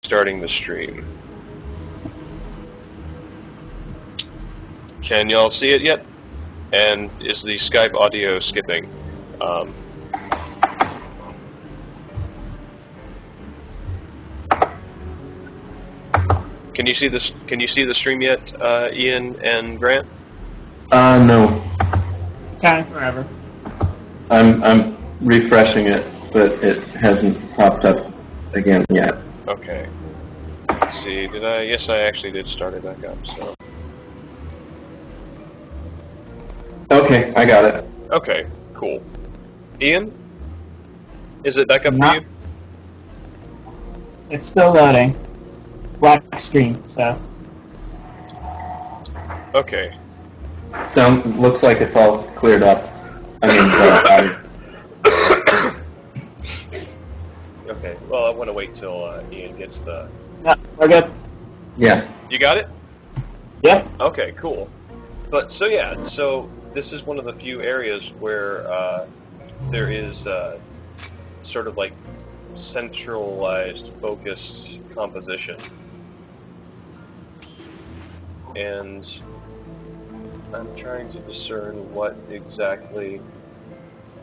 restarting the stream. Can y'all see it yet? And is the Skype audio skipping? Can you see this? Can you see the stream yet, Ian and Grant? No. Time forever. I'm refreshing it, but it hasn't popped up again yet. Okay. Let's see. Did I? Yes, I actually did start it back up. So. Okay, I got it. Okay. Cool. Ian, is it back up No. for you? It's still loading. Black screen, so. Okay. Looks like it's all cleared up. Okay. Well, I want to wait till Ian gets the. No, we're good. Yeah. You got it? Yep. Okay. Cool. But so yeah. So this is one of the few areas where there is sort of like centralized, focused composition. And I'm trying to discern what exactly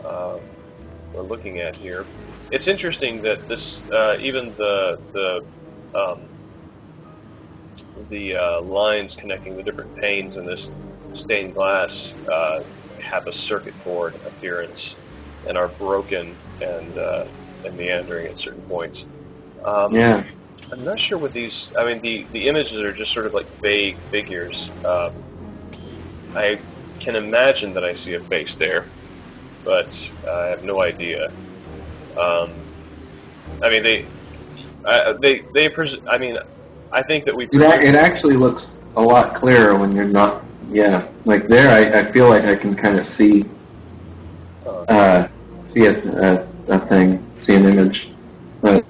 we're looking at here. It's interesting that this, even the lines connecting the different panes in this stained glass have a circuit board appearance and are broken and meandering at certain points. Yeah. I'm not sure what these. I mean, the images are just sort of like vague figures. I can imagine that I see a face there, but I have no idea. I mean, I mean, I think that we. It actually looks a lot clearer when you're not. Yeah, like there, I feel like I can kind of see a thing, see an image. But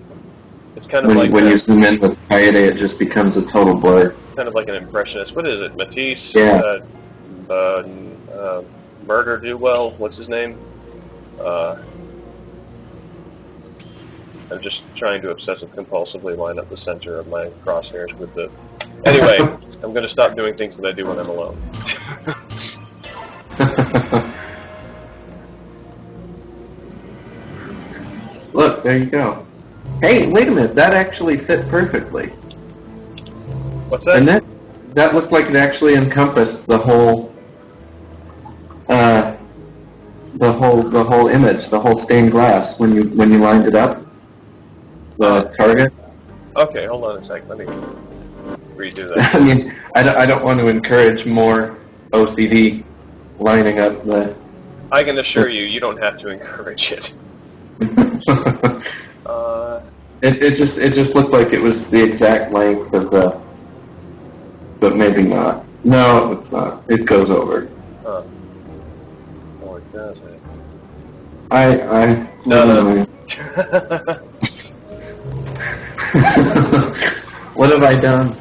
it's kind of when you zoom in with Kaede, it just becomes a total blur. Kind of like an impressionist. What is it, Matisse? Yeah. Murder Do Well. What's his name? I'm just trying to obsessive-compulsively line up the center of my crosshairs with the... Anyway, I'm going to stop doing things that I do when I'm alone. Look, there you go. Hey, wait a minute. That actually fit perfectly. What's that? And that looked like it actually encompassed the whole image, the whole stained glass when you lined it up. The target. Okay, hold on a sec. Let me redo that. I mean, I don't want to encourage more OCD lining up the. I can assure you, you don't have to encourage it. It just looked like it was the exact length of the. But maybe not. No, it's not. It goes over. Oh, it does it. No. What have I done?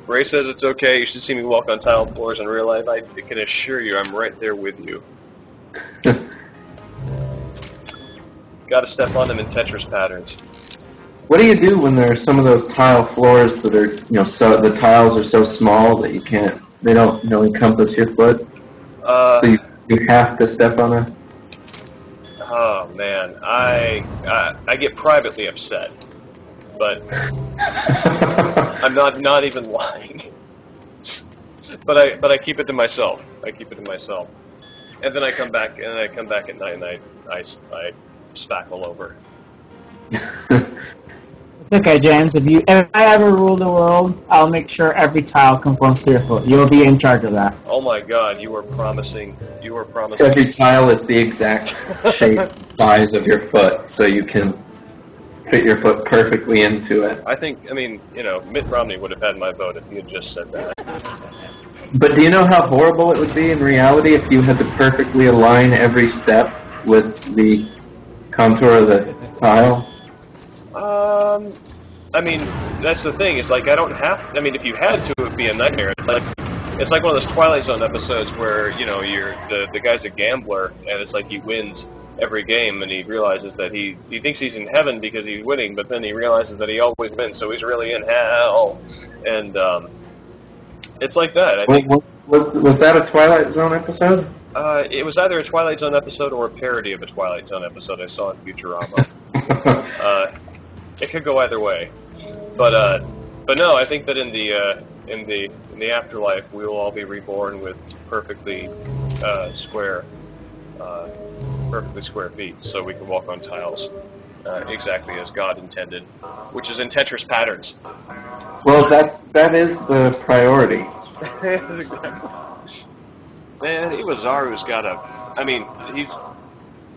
Ray says it's okay. You should see me walk on tiled floors in real life. I can assure you I'm right there with you. Got to step on them in Tetris patterns. What do you do when there are some of those tile floors that are, so the tiles are so small that they don't, encompass your foot? So you have to step on it? Oh man, I get privately upset, but I'm not even lying. But I keep it to myself. And then I come back at night and I spackle over. It's okay, James. If I ever rule the world, I'll make sure every tile conforms to your foot. You'll be in charge of that. Oh my God, you were promising. Every tile is the exact shape, size of your foot, so you can fit your foot perfectly into it. I mean, Mitt Romney would have had my vote if he had just said that. But do you know how horrible it would be in reality if you had to perfectly align every step with the contour of the tile? I mean, that's the thing. It's like I don't have. I mean, if you had to, it would be a nightmare. It's like one of those Twilight Zone episodes where you're the guy's a gambler and it's like he wins every game, and he realizes that he thinks he's in heaven because he's winning, but then he realizes that he always wins, so he's really in hell. And it's like that. I think Was that a Twilight Zone episode? it was either a Twilight Zone episode or a parody of a Twilight Zone episode I saw in Futurama. It could go either way, but no, I think that in the afterlife we will all be reborn with perfectly square feet, so we can walk on tiles exactly as God intended, which is in Tetris patterns. Well, that is the priority. Man, Iwazaru's got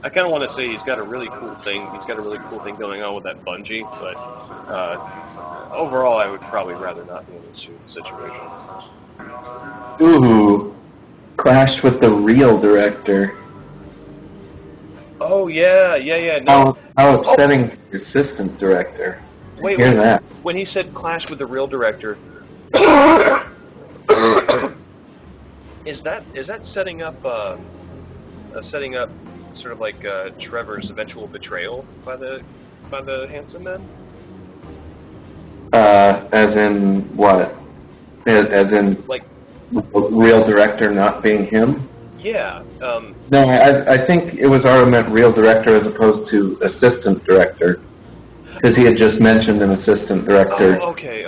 I kind of want to say he's got a really cool thing. He's got a really cool thing going on with that bungee, but overall, I would probably rather not be in this situation. Ooh, clashed with the real director. Oh yeah. No. How upsetting the assistant director. Wait, Hear that? When he said clash with the real director, is that setting up sort of like Trevor's eventual betrayal by the Hanson men? As in what? As in like real director not being him? Yeah. No, I think it was already meant real director as opposed to assistant director, because he had just mentioned an assistant director. Oh, okay.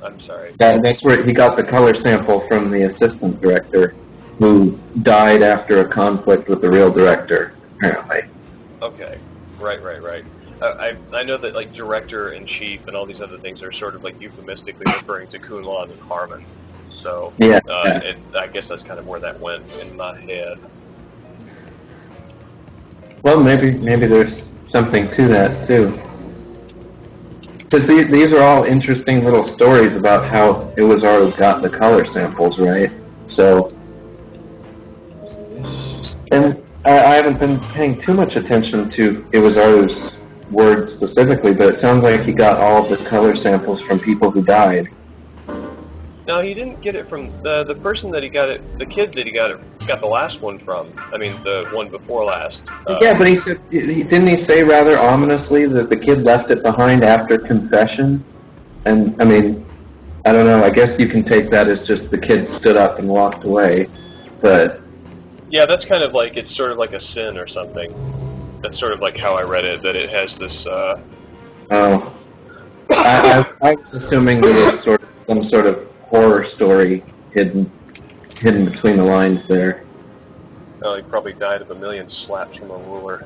I'm sorry. That's where he got the color sample from the assistant director, who died after a conflict with the real director, apparently. Okay. Right. I know that like director in chief and all these other things are sort of like euphemistically referring to Kunlun and Harmon. So yeah. I guess that's kind of where that went in my head. Well, maybe there's something to that too, because these are all interesting little stories about how Iwazaru got the color samples, right? So, and I haven't been paying too much attention to Iwazaru's words specifically, but it sounds like he got all of the color samples from people who died. No, he didn't get it from the person that he got it. The kid that he got the last one from. I mean, the one before last. Yeah, but he said, didn't he say rather ominously that the kid left it behind after confession? And I mean, I don't know. I guess you can take that as just the kid stood up and walked away. But yeah, that's kind of like it's sort of like a sin or something. That's sort of like how I read it. That it has this. Oh, I was assuming there was sort of some sort of horror story hidden between the lines there. Oh, he probably died of a million slaps from a ruler.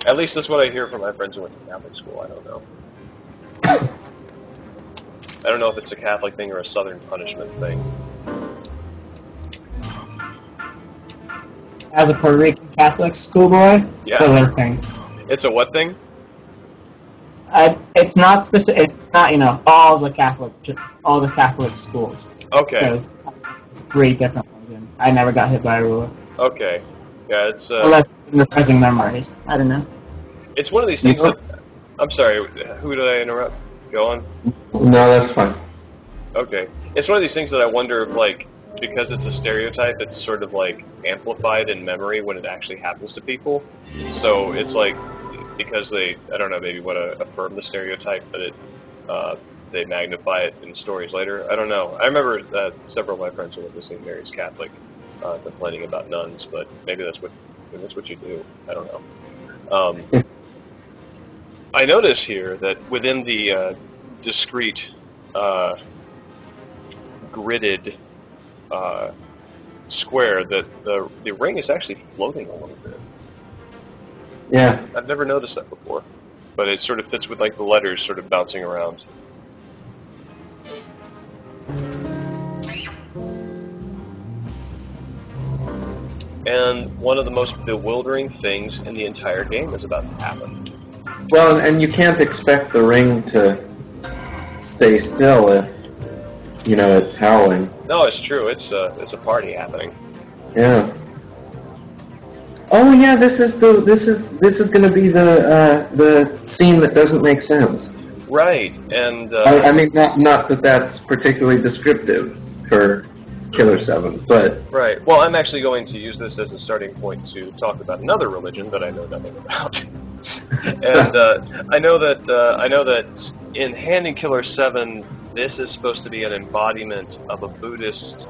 At least that's what I hear from my friends who went to Catholic school. I don't know. I don't know if it's a Catholic thing or a Southern punishment thing. As a Puerto Rican Catholic schoolboy, Yeah. Southern thing. It's a what thing? It's not specific. It's not all the Catholic schools. Okay. So it's 3 different ones. And I never got hit by a ruler. Okay. Yeah, it's Unless in the present memories. I don't know. it's one of these things that. I'm sorry. Who did I interrupt? Go on. No, that's fine. Okay. It's one of these things that I wonder if, like, because it's a stereotype, it's sort of, like, amplified in memory when it actually happens to people. So it's, like, because they, I don't know, maybe want to affirm the stereotype, but they magnify it in stories later. I don't know. I remember several of my friends who went to St. Mary's Catholic complaining about nuns, but maybe that's what you do. I don't know. I notice here that within the discrete gridded square that the ring is actually floating a little bit. Yeah. I've never noticed that before, but it sort of fits with like the letters sort of bouncing around. And one of the most bewildering things in the entire game is about to happen. Well, and you can't expect the ring to stay still if it's howling. No, it's true. It's a party happening. Yeah. Oh yeah, this is going to be the scene that doesn't make sense. Right, and I mean, not that that's particularly descriptive for killer7, but Right. Well, I'm actually going to use this as a starting point to talk about another religion that I know nothing about. And I know that in handing Killer 7, this is supposed to be an embodiment of a Buddhist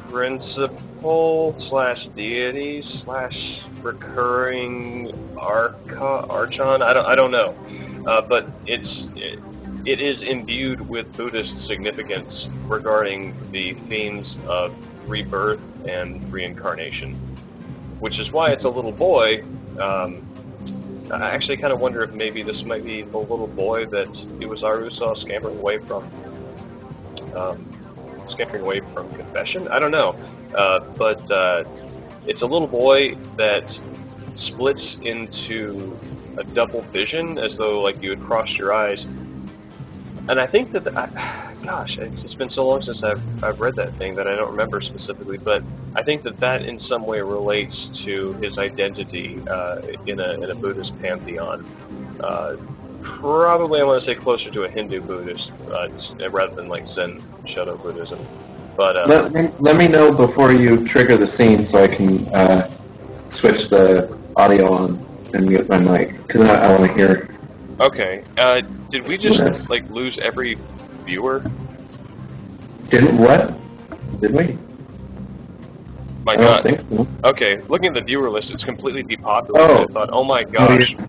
principle slash deity slash recurring archon. I don't know, but it is imbued with Buddhist significance regarding the themes of rebirth and reincarnation, which is why it's a little boy. I actually kind of wonder if maybe this might be the little boy that Iwasaru saw scampering away from confession. I don't know, but it's a little boy that splits into a double vision, as though like you had crossed your eyes. And I think that, gosh, it's been so long since I've read that thing that I don't remember specifically, but I think that in some way relates to his identity in a Buddhist pantheon. Probably I want to say closer to a Hindu Buddhist rather than like Zen Shodo Buddhism. But let me know before you trigger the scene so I can switch the audio on and mute my mic, because I want to hear. Okay. Did we just like lose every viewer? Didn't what? Did we? My I God. don't think so. Okay. Looking at the viewer list, it's completely depopulated. Oh. I thought, oh my gosh, Oh, yeah.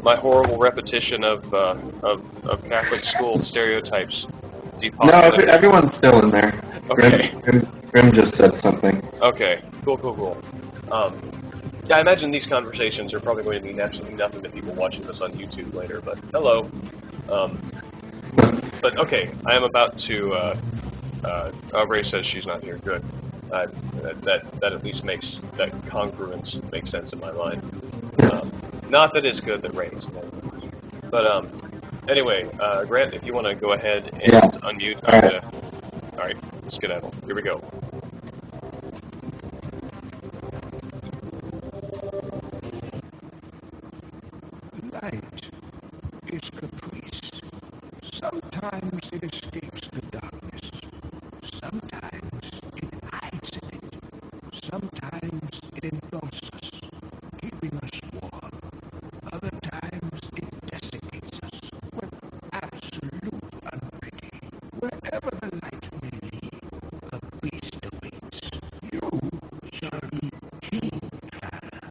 my horrible repetition of Catholic school stereotypes. No, Depopulated. everyone's still in there. Okay. Grim just said something. Okay. Cool. Yeah, I imagine these conversations are probably going to mean absolutely nothing to people watching this on YouTube later, but hello. But okay, I am about to, Ray says she's not here, good. That at least makes that congruence make sense in my mind. Not that it's good that Ray is there. But, anyway, Grant, if you want to go ahead and unmute, Alright, skedaddle. Here we go. Light is caprice. Sometimes it escapes the darkness. Sometimes it hides in it. Sometimes it engulfs us, keeping us warm. Other times it desiccates us with absolute unpity. Wherever the light may lead, a beast awaits. You shall be king, Traveler.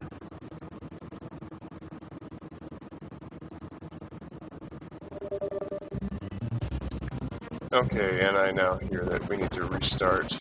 Okay, and I now hear that we need to restart